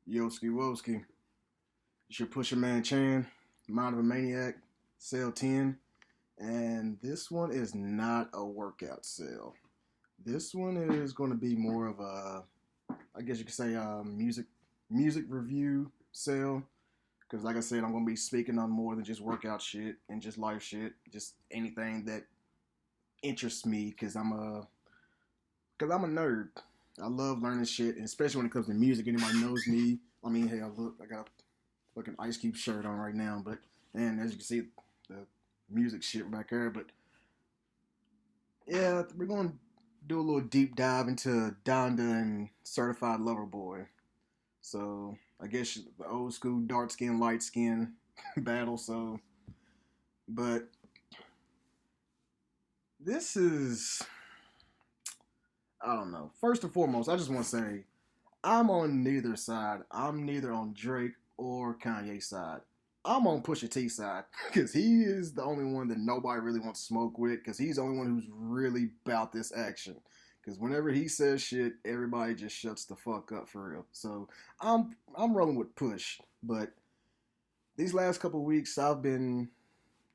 Yoski Woski. It's your Pusher Man Chan, Mind of a Maniac, Cell 10. And this one is not a workout cell. This one is going to be more of a, I guess you could say, a music review cell. Because, like I said, I'm going to be speaking on more than just workout shit and just life shit, just anything that interests me. Because I'm a nerd. I love learning shit, and especially when it comes to music. Anybody knows me. I mean, hey, look, I got a fucking Ice Cube shirt on right now, but and as you can see, the music shit back there. But yeah, we're gonna do a little deep dive into Donda and Certified Lover Boy. So I guess the old school dark skin, light skin battle. So, but this is, I don't know. First and foremost, I just want to say I'm on neither side. I'm neither on Drake or Kanye's side. I'm on Pusha T's side because he is the only one that nobody really wants to smoke with because he's the only one who's really about this action. Because whenever he says shit, everybody just shuts the fuck up for real. So I'm rolling with Push, but these last couple of weeks I've been,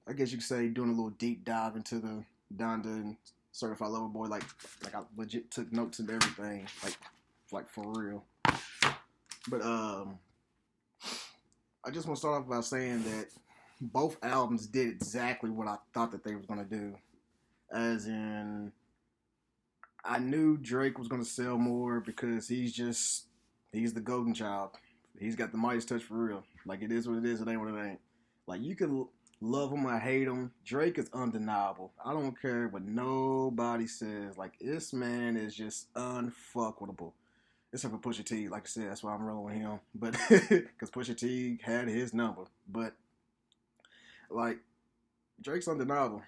I guess you could say, doing a little deep dive into the Donda and Certified Lover Boy. Like I legit took notes and everything, like for real. But I just want to start off by saying that both albums did exactly what I thought that they was gonna do. As in, I knew Drake was gonna sell more because he's the golden child. He's got the Midas touch for real. Like it is what it is. It ain't what it ain't. Like you can love him or hate him. Drake is undeniable. I don't care what nobody says. Like this man is just unfuckable. Except for Pusha T, like I said, that's why I'm rolling with him. But because Pusha T had his number, but like Drake's undeniable.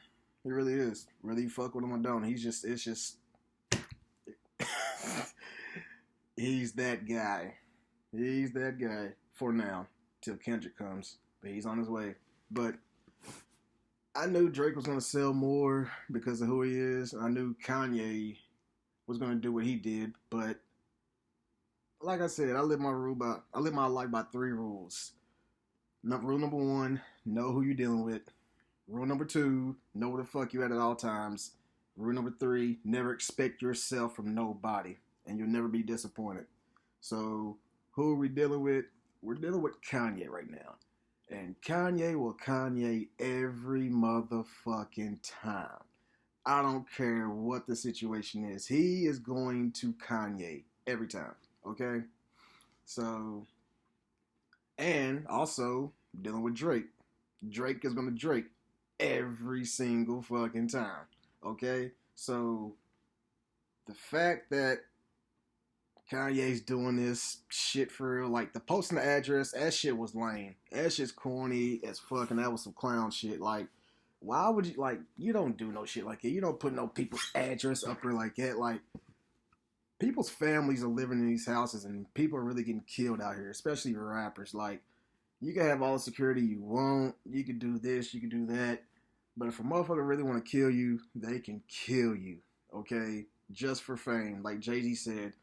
He really is. Whether you fuck with him or don't, it's just he's that guy. He's that guy for now till Kendrick comes. But he's on his way. But I knew Drake was gonna sell more because of who he is. I knew Kanye was gonna do what he did, but like I said, I live my life by three rules. Rule number one, know who you're dealing with. Rule number two, know where the fuck you at all times. Rule number three, never expect yourself from nobody, and you'll never be disappointed. So, who are we dealing with? We're dealing with Kanye right now. And Kanye will Kanye every motherfucking time. I don't care what the situation is. He is going to Kanye every time. Okay? So, and also dealing with Drake. Drake is going to Drake every single fucking time. Okay? So, the fact that Kanye's doing this shit for real, like the posting the address, that shit was lame. That shit's corny as fuck, and that was some clown shit. Like, why would you, like, you don't do no shit like that. You don't put no people's address up there like that. Like, people's families are living in these houses, and people are really getting killed out here, especially rappers. Like, you can have all the security you want, you can do this, you can do that, but if a motherfucker really want to kill you, they can kill you, okay? Just for fame. Like Jay-Z said,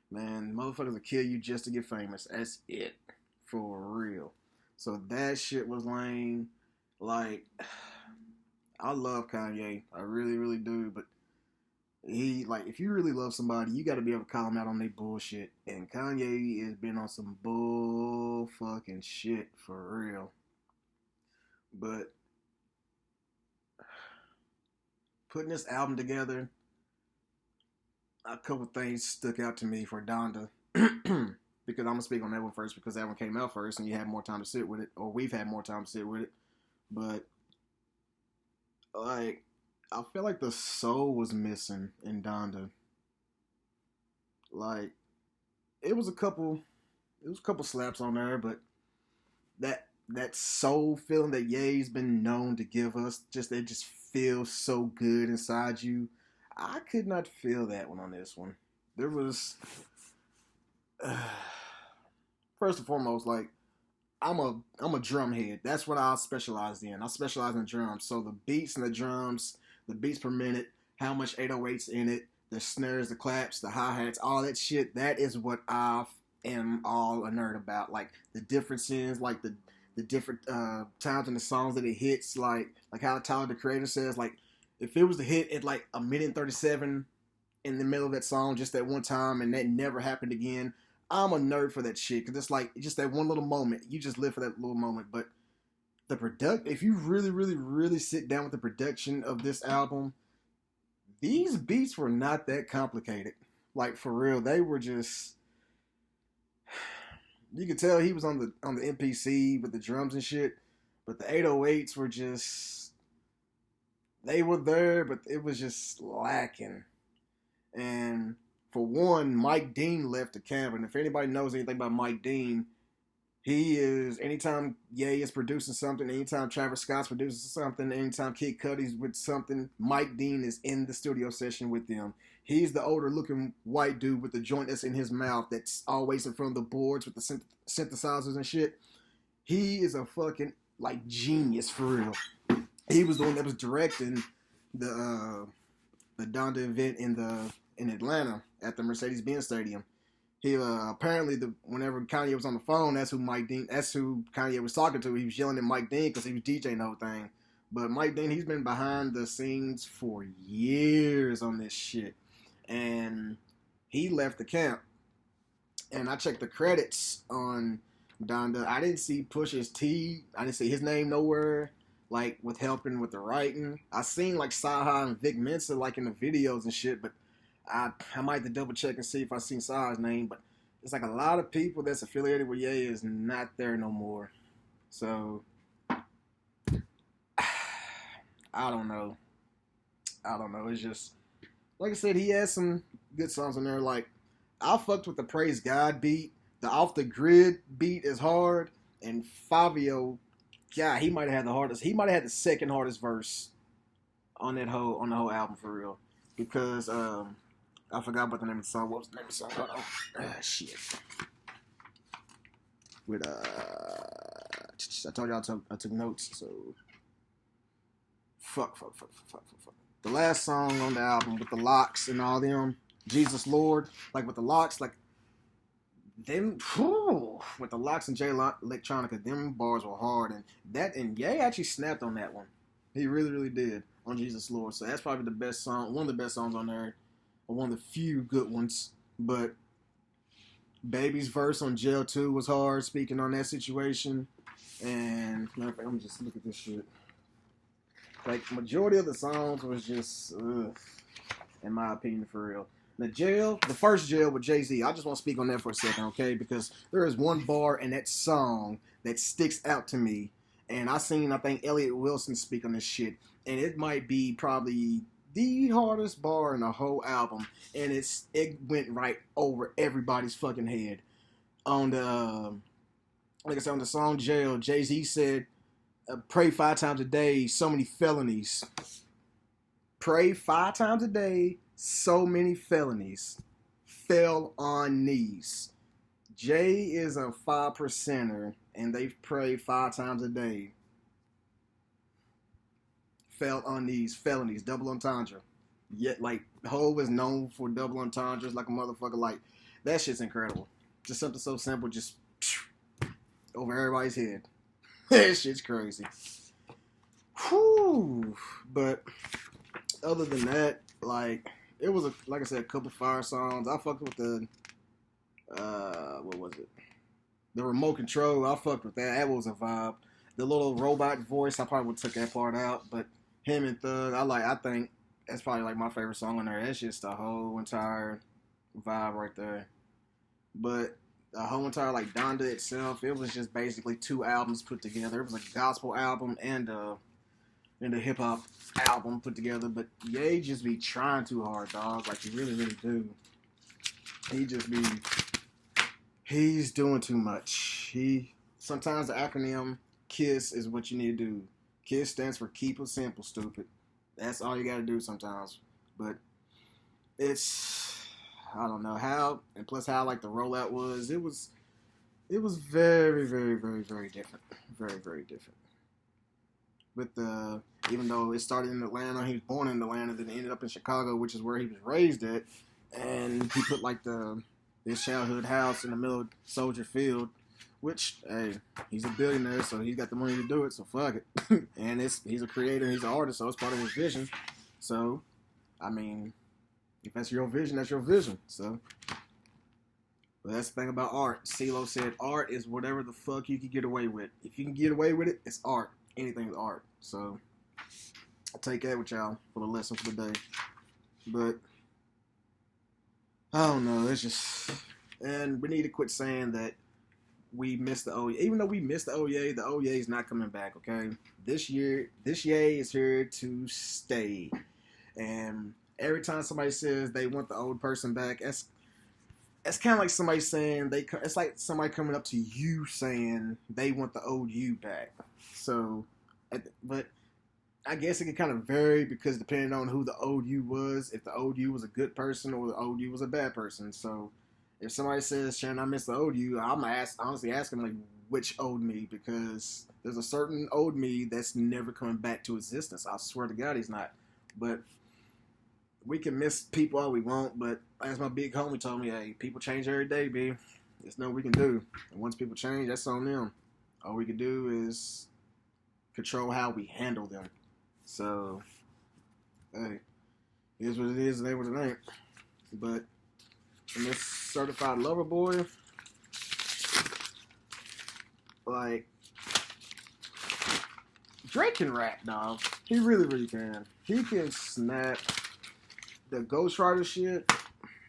man, motherfuckers will kill you just to get famous. That's it. For real. So that shit was lame. Like, I love Kanye. I really, really do. But if you really love somebody, you got to be able to call them out on their bullshit. And Kanye has been on some bull fucking shit for real. But putting this album together, a couple things stuck out to me for Donda. Because I'm going to speak on that one first because that one came out first and you had more time to sit with it. Or we've had more time to sit with it. But, like, I feel like the soul was missing in Donda. Like, it was a couple slaps on there, but that soul feeling that Ye's been known to give us, it just feels so good inside you. I could not feel that one on this one. There was, first and foremost, like I'm a drum head. That's what I specialize in. I specialize in drums. So the beats and the drums, the beats per minute, how much 808s in it, the snares, the claps, the hi hats, all that shit. That is what I am all a nerd about. Like the differences, like the different times in the songs that it hits, like how Tyler the Creator says, like if it was to hit at like a minute and 37 in the middle of that song just that one time and that never happened again, I'm a nerd for that shit because it's like just that one little moment. You just live for that little moment. But if you really, really, really sit down with the production of this album, these beats were not that complicated. Like for real, they were just. You could tell he was on the MPC with the drums and shit, but the 808s were just. They were there, but it was just lacking. And for one, Mike Dean left the camp, and if anybody knows anything about Mike Dean, he is, anytime Ye is producing something, anytime Travis Scott's producing something, anytime Kid Cudi's with something, Mike Dean is in the studio session with them. He's the older looking white dude with the joint that's in his mouth that's always in front of the boards with the synthesizers and shit. He is a fucking, like, genius for real. He was the one that was directing the Donda event in Atlanta at the Mercedes-Benz Stadium. He apparently whenever Kanye was on the phone, that's who Kanye was talking to. He was yelling at Mike Dean because he was DJing the whole thing. But Mike Dean, he's been behind the scenes for years on this shit, and he left the camp. And I checked the credits on Donda. I didn't see Pusha's T. I didn't see his name nowhere, like with helping with the writing. I seen like Saha and Vic Mensa like in the videos and shit, but I might have to double check and see if I seen Saha's name. But it's like a lot of people that's affiliated with Ye is not there no more. So I don't know. It's just like I said, he has some good songs on there. Like I fucked with the Praise God beat. The Off the Grid beat is hard, and Fabio, yeah, he might have had the hardest. He might have had the second hardest verse on the whole album for real, because I forgot what the name of the song. What was the name of the song? Hold on. Shit. With I told y'all I took notes. So fuck. The last song on the album with the Locks and all them, Jesus Lord, like with the Locks, like them with the Locks and J Electronica, them bars were hard, and Ye actually snapped on that one. He really, really did on Jesus Lord. So that's probably the best song, one of the best songs on there. Or one of the few good ones. But Baby's verse on Jail 2 was hard, speaking on that situation. And matter of fact, let me just look at this shit. Like, majority of the songs was just, ugh, in my opinion, for real. The first Jail with Jay-Z, I just want to speak on that for a second, okay? Because there is one bar in that song that sticks out to me. And I think, Elliot Wilson speak on this shit. And it might be probably the hardest bar in the whole album, and it went right over everybody's fucking head. On the like I said, on the song Jail, Jay-Z said, pray 5 times a day, so many felonies. Pray 5 times a day, so many felonies. Fell on knees. Jay is a 5%er, and they pray 5 times a day. Fell on these felonies, double entendre. Yet, like, Hov is known for double entendres like a motherfucker. Like, that shit's incredible. Just something so simple, just over everybody's head. That shit's crazy. Whew. But other than that, like, it was like I said, a couple fire songs. I fucked with the what was it? The remote control. I fucked with that. That was a vibe. The little robot voice, I probably would have took that part out, but him and Thug, I think that's probably like my favorite song on there. That's just the whole entire vibe right there. But the whole entire like Donda itself, it was just basically 2 albums put together. It was a gospel album and a hip hop album put together. But Ye just be trying too hard, dog. Like he really, really do. He's doing too much. Sometimes the acronym KISS is what you need to do. KISS stands for keep it simple, stupid. That's all you gotta do sometimes. But I don't know how, and plus how like the rollout was. It was very, very, very, very different. Very, very different. Even though it started in Atlanta, he was born in Atlanta, then ended up in Chicago, which is where he was raised at, and he put like the his childhood house in the middle of Soldier Field, which, hey, he's a billionaire, so he's got the money to do it, so fuck it. And he's a creator, he's an artist, so it's part of his vision. So, I mean, if that's your vision, that's your vision. So, but that's the thing about art. CeeLo said art is whatever the fuck you can get away with. If you can get away with it, it's art. Anything is art. So, I'll take that with y'all for the lesson for the day. But, I don't know, it's just, and we need to quit saying that we missed the OYA. Even though we missed the OYA is not coming back, okay? This year is here to stay. And every time somebody says they want the old person back, it's kind of like somebody saying it's like somebody coming up to you saying they want the old you back. So, but I guess it can kind of vary because depending on who the old you was, if the old you was a good person or the old you was a bad person. So, if somebody says, Shannon, I miss the old you, I'm honestly asking, like, which old me? Because there's a certain old me that's never coming back to existence. I swear to God he's not. But we can miss people all we want, but as my big homie told me, hey, people change every day, B. There's nothing we can do. And once people change, that's on them. All we can do is control how we handle them. So, hey, it is what it is, and ain't what it ain't. But in this Certified Lover Boy, like, Drake can rap, dog. He really, really can. He can snap. The ghostwriter shit,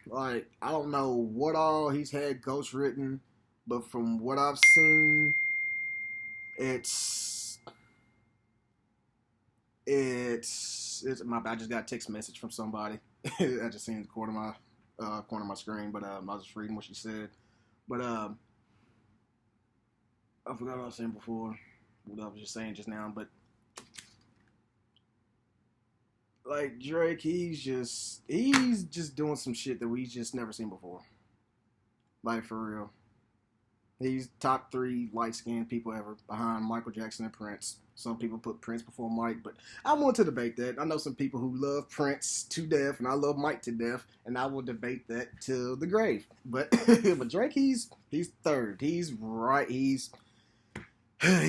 like, I don't know what all he's had ghost written, but from what I've seen, it's I just got a text message from somebody. I just seen the corner of my screen, but I was just reading what she said. But I forgot what I was saying before. What I was just saying just now, but like Drake, he's just doing some shit that we just never seen before. Like, for real. He's top 3 light-skinned people ever, behind Michael Jackson and Prince. Some people put Prince before Mike, but I want to debate that. I know some people who love Prince to death, and I love Mike to death, and I will debate that till the grave. But but Drake, he's third. He's right. He's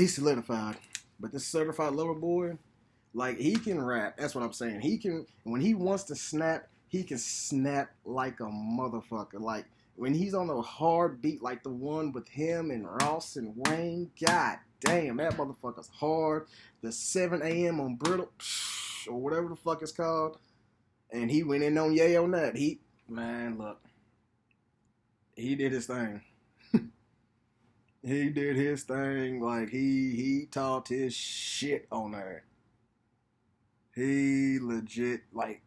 solidified. But this Certified Lover Boy, like, he can rap. That's what I'm saying. He can, when he wants to snap, he can snap like a motherfucker. Like, when he's on a hard beat like the one with him and Ross and Wayne, god damn, that motherfucker's hard. The 7 a.m. on Brittle, or whatever the fuck it's called. And he went in on Ye on that. Man, look. He did his thing. He did his thing. Like, he talked his shit on there. He legit, like,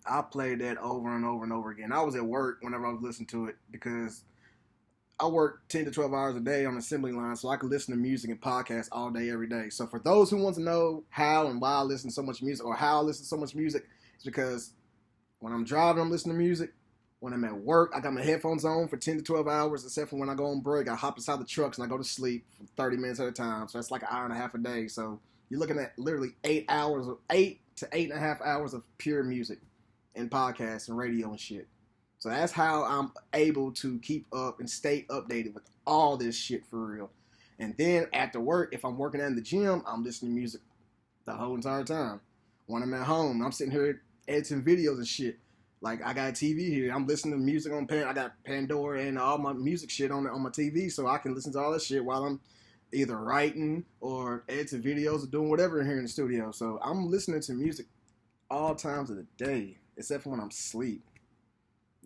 I played that over and over and over again. I was at work whenever I was listening to it because I work 10 to 12 hours a day on the assembly line, so I could listen to music and podcasts all day, every day. So for those who want to know how and why I listen to so much music, or how I listen to so much music, it's because when I'm driving, I'm listening to music. When I'm at work, I got my headphones on for 10 to 12 hours, except for when I go on break. I hop inside the trucks and I go to sleep for 30 minutes at a time. So that's like an hour and a half a day. So you're looking at literally 8 to 8.5 hours of pure music and podcasts and radio and shit. So that's how I'm able to keep up and stay updated with all this shit for real. And then after work, if I'm working out in the gym, I'm listening to music the whole entire time. When I'm at home, I'm sitting here editing videos and shit. Like, I got a TV here. I'm listening to music on I got Pandora and all my music shit on my TV, so I can listen to all that shit while I'm either writing or editing videos or doing whatever here in the studio. So I'm listening to music all times of the day, except for when I'm asleep.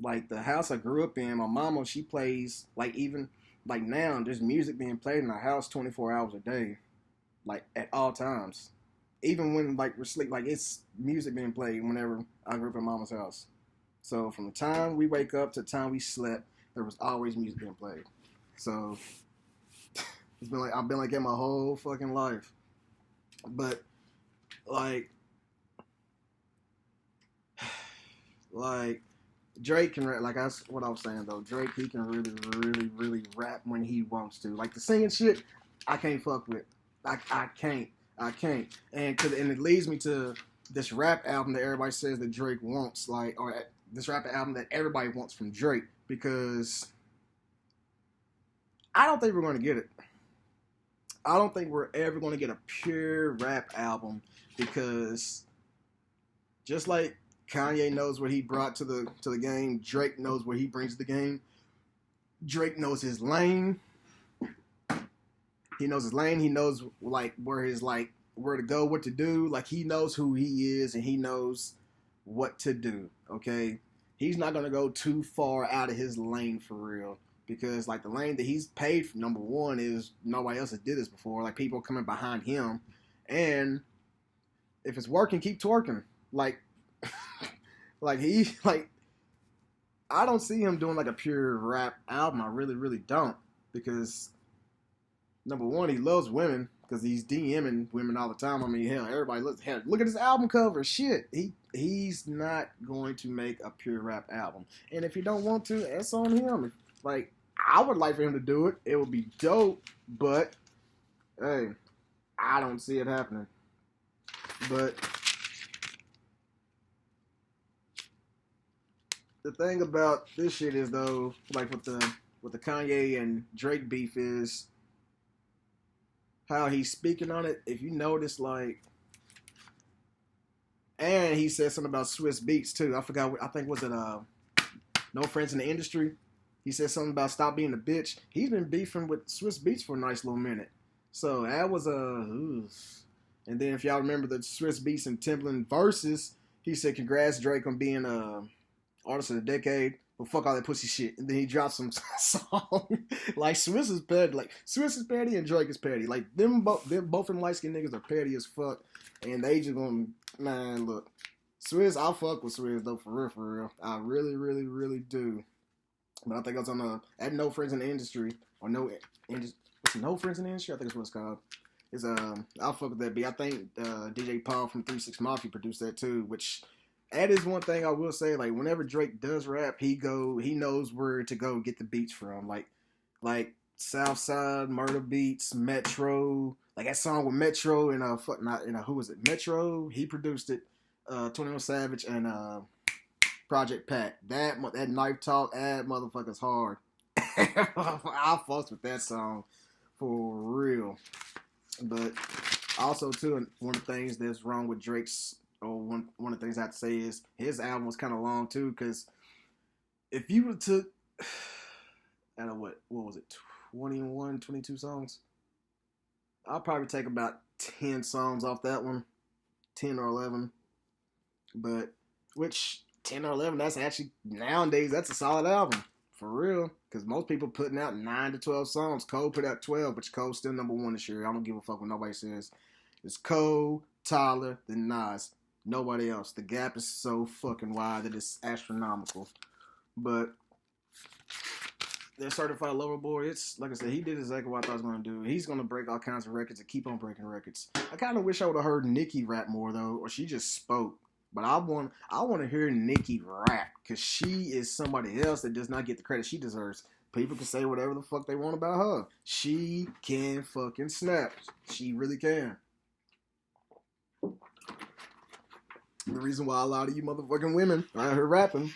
Like, the house I grew up in, my mama, she plays, like, even, like, now, there's music being played in our house 24 hours a day. Like, at all times. Even when, like, we're asleep, like, it's music being played whenever I grew up in mama's house. So from the time we wake up to the time we slept, there was always music being played. So it's been like, I've been like that my whole fucking life. But like Drake can rap. Like, that's what I was saying though. Drake, he can really, really, really rap when he wants to. Like, the singing shit, I can't fuck with. I can't. And it leads me to this rap album that everybody says that Drake wants, like, or this rap album that everybody wants from Drake, because I don't think we're going to get it. I don't think we're ever going to get a pure rap album because just like Kanye knows what he brought to the game, Drake knows what he brings to the game. Drake knows his lane. He knows his lane. He knows like where to go, what to do. Like he knows who he is and he knows what to do. Okay, he's not gonna go too far out of his lane for real because like the lane that he's paid for, number one, is nobody else has did this before. Like people coming behind him, and if it's working, keep twerking. Like, I don't see him doing like a pure rap album. I really, really don't because number one, he loves women because he's DMing women all the time. I mean, hell, everybody look at his album cover. Shit, he's not going to make a pure rap album. And if he don't want to, that's on him. Like, I would like for him to do it. It would be dope, but hey, I don't see it happening. But the thing about this shit is though, like with the Kanye and Drake beef is how he's speaking on it. If you notice, like, and he said something about Swiss Beats too. I forgot. I think was it No Friends in the Industry. He said something about stop being a bitch. He's been beefing with Swiss Beats for a nice little minute. So that was and then if y'all remember the Swiss Beats and Timbaland verses, he said congrats Drake on being artist of the decade. Well, fuck all that pussy shit. And then he dropped some song. Like, Swiss is petty. Like, Swiss is petty and Drake is petty. Like, them both them light-skinned niggas are petty as fuck. And they just gonna, man, look. Swiss, I'll fuck with Swiss, though, for real. I really, really, really do. But I think I was on at No Friends in the Industry. Or No Friends in the Industry? I think it's what it's called. It's, I'll fuck with that beat. I think DJ Paul from 3 6 Mafia produced that, too, which... That is one thing I will say. Like whenever Drake does rap, he knows where to go get the beats from. Like Southside, Murder Beats, Metro. Like that song with Metro and who was it? Metro. He produced it. 21 Savage and Project Pat. That Knife Talk, that motherfucker's hard. I fuss with that song for real. But also too, one of the things that's wrong with Drake's. One of the things I have to say is his album was kind of long too, because if you would took, I don't know what was it, 21, 22 songs? I'll probably take about 10 songs off that one, 10 or 11. But, which, 10 or 11, that's actually, nowadays, that's a solid album, for real. Because most people putting out 9 to 12 songs. Cole put out 12, but Cole's still number one this year. I don't give a fuck what nobody says. It's Cole, Tyler, then Nas. Nobody else. The gap is so fucking wide that it's astronomical. But their certified lover boy, it's like I said, he did exactly what I thought he was going to do. He's going to break all kinds of records and keep on breaking records. I kind of wish I would have heard Nicki rap more though, or she just spoke. But I want to hear Nicki rap because she is somebody else that does not get the credit she deserves. People can say whatever the fuck they want about her. She can fucking snap. She really can. The reason why a lot of you motherfucking women are out here rapping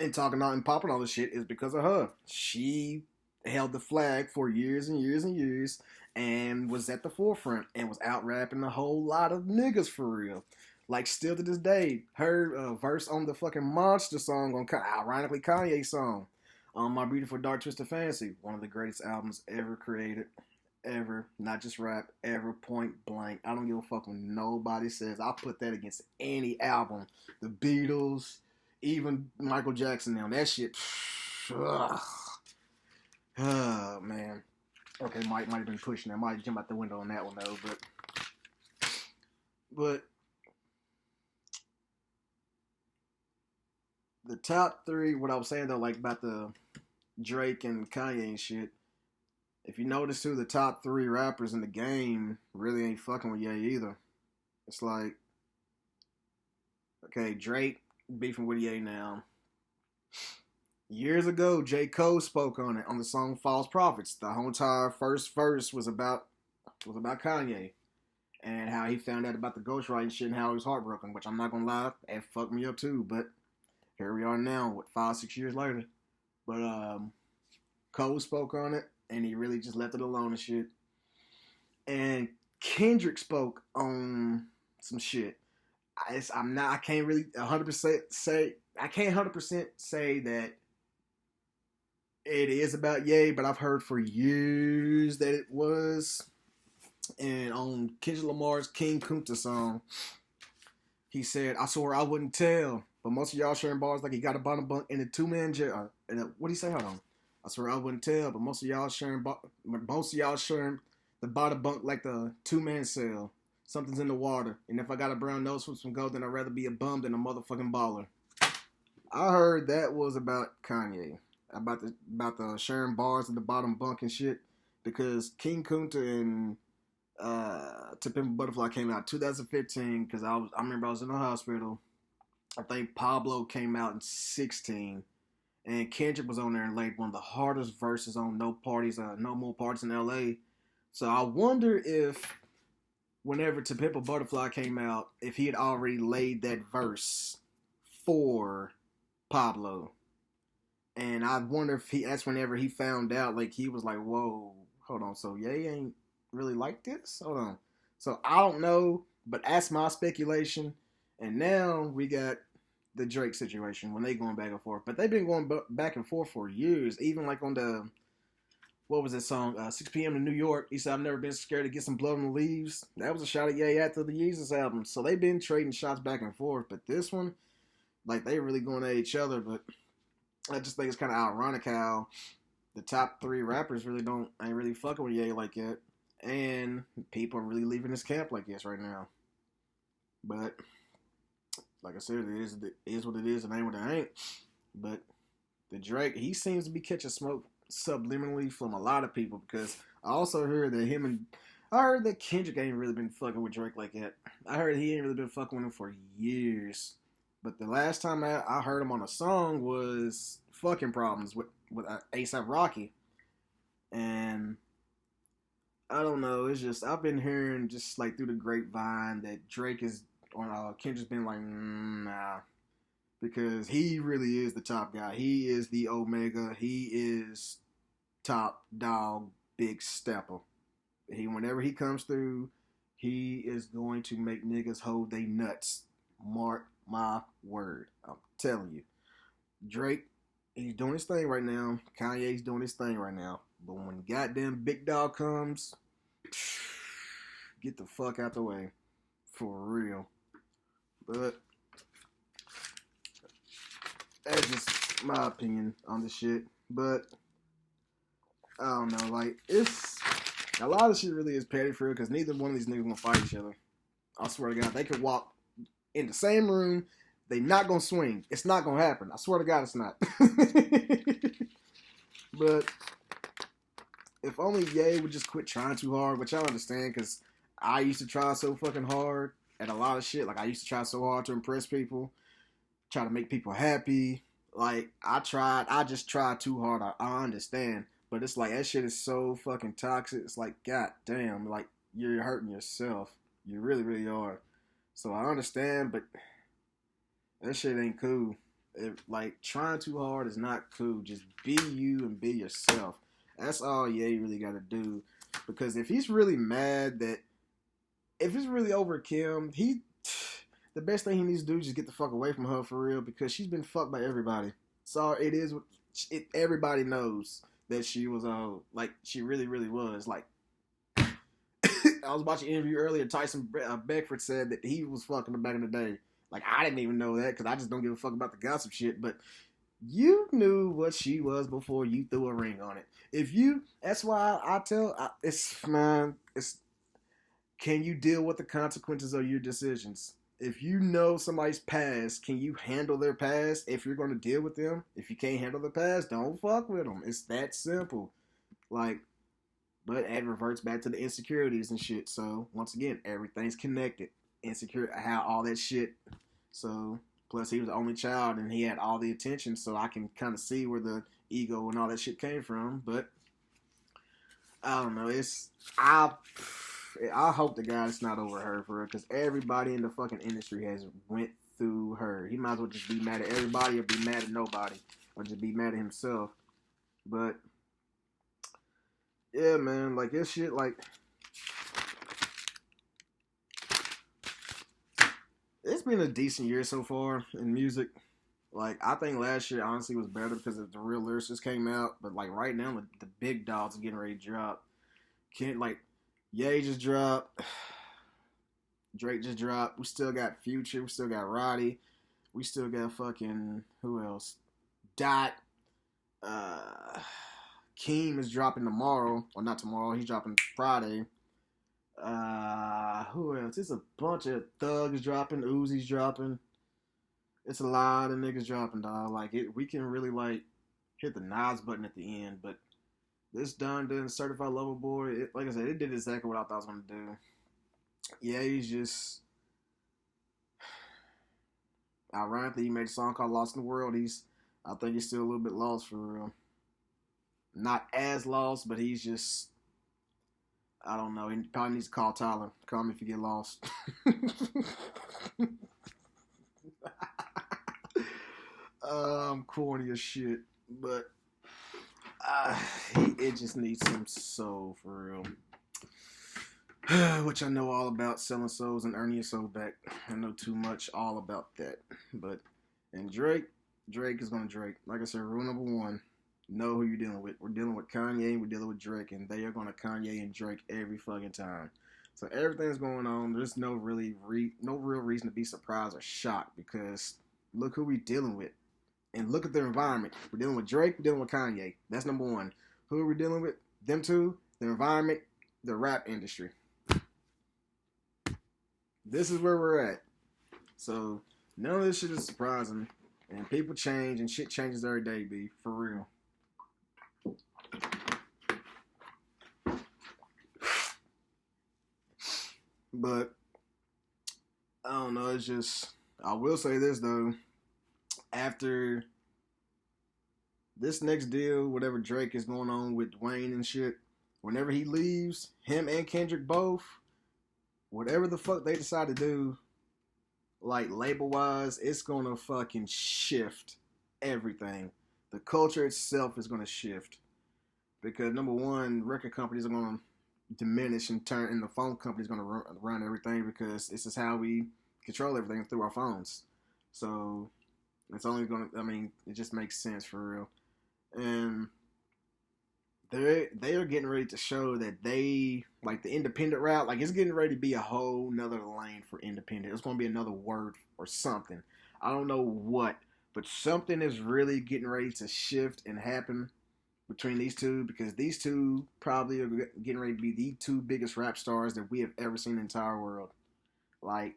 and talking out and popping all this shit is because of her. She held the flag for years and years and years and was at the forefront and was out rapping a whole lot of niggas for real. Like, still to this day, her verse on the fucking Monster song, ironically Kanye's song, on My Beautiful Dark Twisted Fantasy, one of the greatest albums ever created. Ever, not just rap, ever, point blank. I don't give a fuck what nobody says. I'll put that against any album. The Beatles, even Michael Jackson now. That shit, ugh. Oh, man. Okay, might have been pushing that. Might jump out the window on that one, though. But the top three, what I was saying, though, like, about the Drake and Kanye and shit, if you notice, too, the top three rappers in the game really ain't fucking with Ye either. It's like, okay, Drake beefing with Ye now. Years ago, J. Cole spoke on it on the song False Prophets. The whole entire first verse was about Kanye and how he found out about the ghostwriting shit and how he was heartbroken, which I'm not gonna lie, that fucked me up too. But here we are now, 5-6 years later. But Cole spoke on it, and he really just left it alone and shit. And Kendrick spoke on some shit. I can't really 100% say. I can't 100% say that it is about Ye, but I've heard for years that it was. And on Kendrick Lamar's King Kunta song, he said, "I swore I wouldn't tell, but most of y'all sharing bars like he got a bottom bunk in a 2-man jail." What do you say? Hold on. I swear I wouldn't tell, but most of y'all sharing the bottom bunk like the 2-man cell. Something's in the water, and if I got a brown nose from some gold, then I'd rather be a bum than a motherfucking baller. I heard that was about Kanye, about the sharing bars in the bottom bunk and shit, because King Kunta and To Pimp a Butterfly came out 2015 because I remember I was in the hospital. I think Pablo came out in 16, and Kendrick was on there and laid one of the hardest verses on No More Parties in L.A. So I wonder if whenever To Pimp a Butterfly came out, if he had already laid that verse for Pablo. And I wonder if that's whenever he found out, like, he was like, whoa, hold on, so Ye ain't really like this? Hold on. So I don't know, but that's my speculation. And now we got the Drake situation when they going back and forth. But they've been going back and forth for years. Even like on the, what was that song? 6 p.m. in New York. He said, "I've never been scared to get some blood on the leaves." That was a shot at Ye after the Yeezus album. So they've been trading shots back and forth. But this one, like, they really going at each other. But I just think it's kind of ironic how the top 3 rappers ain't really fucking with Ye like that. And people are really leaving this camp like this right now. But like I said, it is what it is, and ain't what it ain't. But the Drake, he seems to be catching smoke subliminally from a lot of people, because I also heard that Kendrick ain't really been fucking with Drake like that. I heard he ain't really been fucking with him for years. But the last time I heard him on a song was Fucking Problems with A$AP Rocky. And I don't know, it's just, I've been hearing just like through the grapevine that Drake is, or Kendrick's been like, nah. Because he really is the top guy. He is the Omega. He is top dog, big stepper. Whenever he comes through, he is going to make niggas hold they nuts. Mark my word. I'm telling you. Drake, he's doing his thing right now. Kanye's doing his thing right now. But when goddamn Big Dog comes, get the fuck out the way. For real. But that's just my opinion on this shit. But I don't know, like, it's a lot of shit really is petty for real, because neither one of these niggas gonna fight each other. I swear to God, they could walk in the same room, they not gonna swing. It's not gonna happen. I swear to God, it's not. But if only Ye would just quit trying too hard, which I understand, because I used to try so fucking hard at a lot of shit. Like, I used to try so hard to impress people, try to make people happy. Like, I just tried too hard. I understand. But it's like, that shit is so fucking toxic. It's like, god damn, like, you're hurting yourself. You really, really are. So I understand, but that shit ain't cool. Like, trying too hard is not cool. Just be you and be yourself. That's all Ye really got to do. Because if he's really mad if it's really over Kim, the best thing he needs to do is just get the fuck away from her for real, because she's been fucked by everybody. So everybody knows that she was, like, she really, really was. Like, I was watching an interview earlier, Tyson Beckford said that he was fucking her back in the day. Like, I didn't even know that, because I just don't give a fuck about the gossip shit, but you knew what she was before you threw a ring on it. That's why can you deal with the consequences of your decisions? If you know somebody's past, can you handle their past if you're going to deal with them? If you can't handle the past, don't fuck with them. It's that simple. Like, but it reverts back to the insecurities and shit. So, once again, everything's connected. Insecure, how all that shit. So, plus he was the only child and he had all the attention, so I can kind of see where the ego and all that shit came from. But I don't know. I hope the guy's not over her for real, because everybody in the fucking industry has went through her. He might as well just be mad at everybody or be mad at nobody. or just be mad at himself. But yeah, man, like this shit, like it's been a decent year so far in music. Like I think last year honestly was better because the real lyricists came out, but like right now the big dogs are getting ready to drop. Can't like Ye just dropped, Drake just dropped. We still got Future, we still got Roddy, we still got fucking who else? Dot. Uh, Keem is dropping tomorrow, or not tomorrow. He's dropping Friday. Who else? It's a bunch of thugs dropping. Uzi's dropping. It's a lot of niggas dropping, dog. Like it, we can really like hit the Nas button at the end, but this Donda and Certified Lover Boy, like I said, it did exactly what I thought it was gonna do. Yeah, he's just ironically he made a song called "Lost in the World." I think he's still a little bit lost for real. Not as lost, but he's just I don't know. He probably needs to call Tyler. Call me if you get lost. I'm corny as shit, but it just needs some soul for real. Which I know all about, selling souls and earning your soul back. I know too much all about that. But and Drake is gonna Drake. Like I said, rule number one: know who you're dealing with. We're dealing with Kanye, and we're dealing with Drake, and they are gonna Kanye and Drake every fucking time. So everything's going on. There's no real reason to be surprised or shocked because look who we're dealing with. And look at their environment. We're dealing with Drake, we're dealing with Kanye. That's number one. Who are we dealing with? Them two, the environment, the rap industry. This is where we're at. So, none of this shit is surprising. And people change, and shit changes every day, B. For real. But, I don't know, it's just, I will say this, though. After this next deal, whatever Drake is going on with Wayne and shit, whenever he leaves, him and Kendrick both, whatever the fuck they decide to do, like label-wise, it's gonna fucking shift everything. The culture itself is gonna shift. Because number one, record companies are gonna diminish and turn, and the phone company's gonna run everything because this is how we control everything through our phones. So it's only gonna, I mean, it just makes sense for real. And they are getting ready to show that they, like the independent route, like it's getting ready to be a whole nother lane for independent. It's going to be another word or something. I don't know what, but something is really getting ready to shift and happen between these two because these two probably are getting ready to be the two biggest rap stars that we have ever seen in the entire world. Like,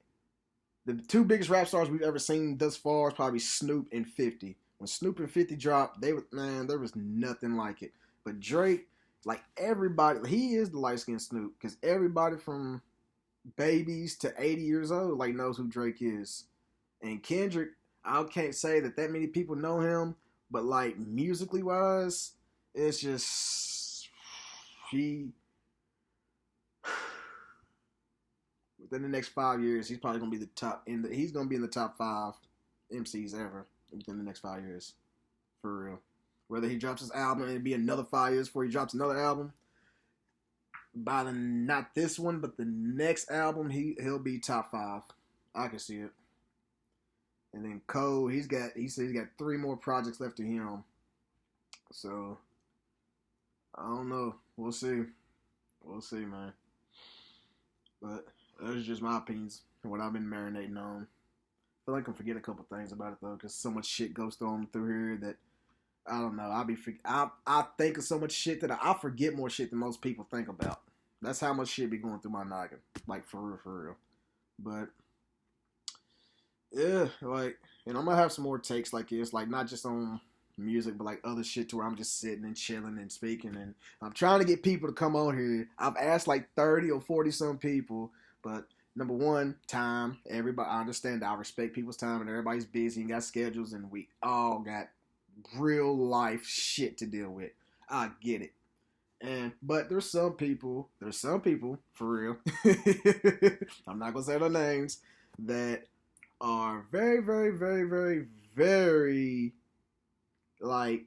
the two biggest rap stars we've ever seen thus far is probably Snoop and 50. When Snoop and 50 dropped, there was nothing like it. But Drake, like everybody, he is the light-skinned Snoop because everybody from babies to 80 years old like knows who Drake is. And Kendrick, I can't say that many people know him, but like musically wise, it's just within the next 5 years, he's probably gonna be he's gonna be in the top 5 MCs ever within the next 5 years, for real. Whether he drops his album and it'll be another 5 years before he drops another album, by not this one, but the next album, he'll be top 5. I can see it. And then Cole, he said he's got 3 more projects left to him. So I don't know. We'll see. We'll see, man. But those are just my opinions and what I've been marinating on. I feel like I'm forgetting a couple things about it though, because so much shit goes through here that I don't know. I think of so much shit that I forget more shit than most people think about. That's how much shit be going through my noggin. Like for real. But yeah, like, and I'm gonna have some more takes like this, like not just on music, but like other shit to where I'm just sitting and chilling and speaking, and I'm trying to get people to come on here. I've asked like 30 or 40 some people, but number one, time. Everybody, I understand that I respect people's time, and everybody's busy and got schedules, and we all got real life shit to deal with. I get it. But there's some people for real. I'm not gonna say their names, that are very, very, very, very, very like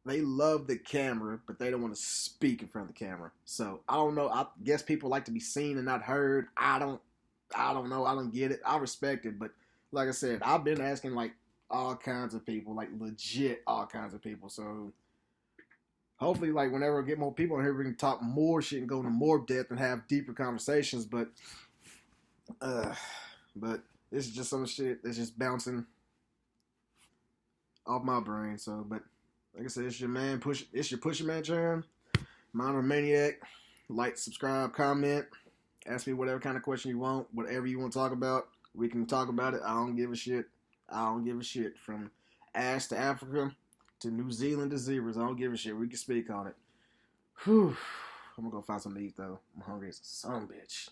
they love the camera, but they don't want to speak in front of the camera. So I don't know. I guess people like to be seen and not heard. I don't know. I don't get it. I respect it, but like I said, I've been asking like all kinds of people, like legit all kinds of people. So hopefully, like whenever I get more people in here, we can talk more shit and go into more depth and have deeper conversations. But this is just some shit that's just bouncing off my brain. So, but like I said, it's your man It's your Pusher Man Chan. Minor Maniac. Like, subscribe, comment. Ask me whatever kind of question you want. Whatever you want to talk about, we can talk about it. I don't give a shit. I don't give a shit. From Ash to Africa to New Zealand to zebras. I don't give a shit. We can speak on it. Whew. I'm gonna go find something to eat though. I'm hungry as a son of a bitch.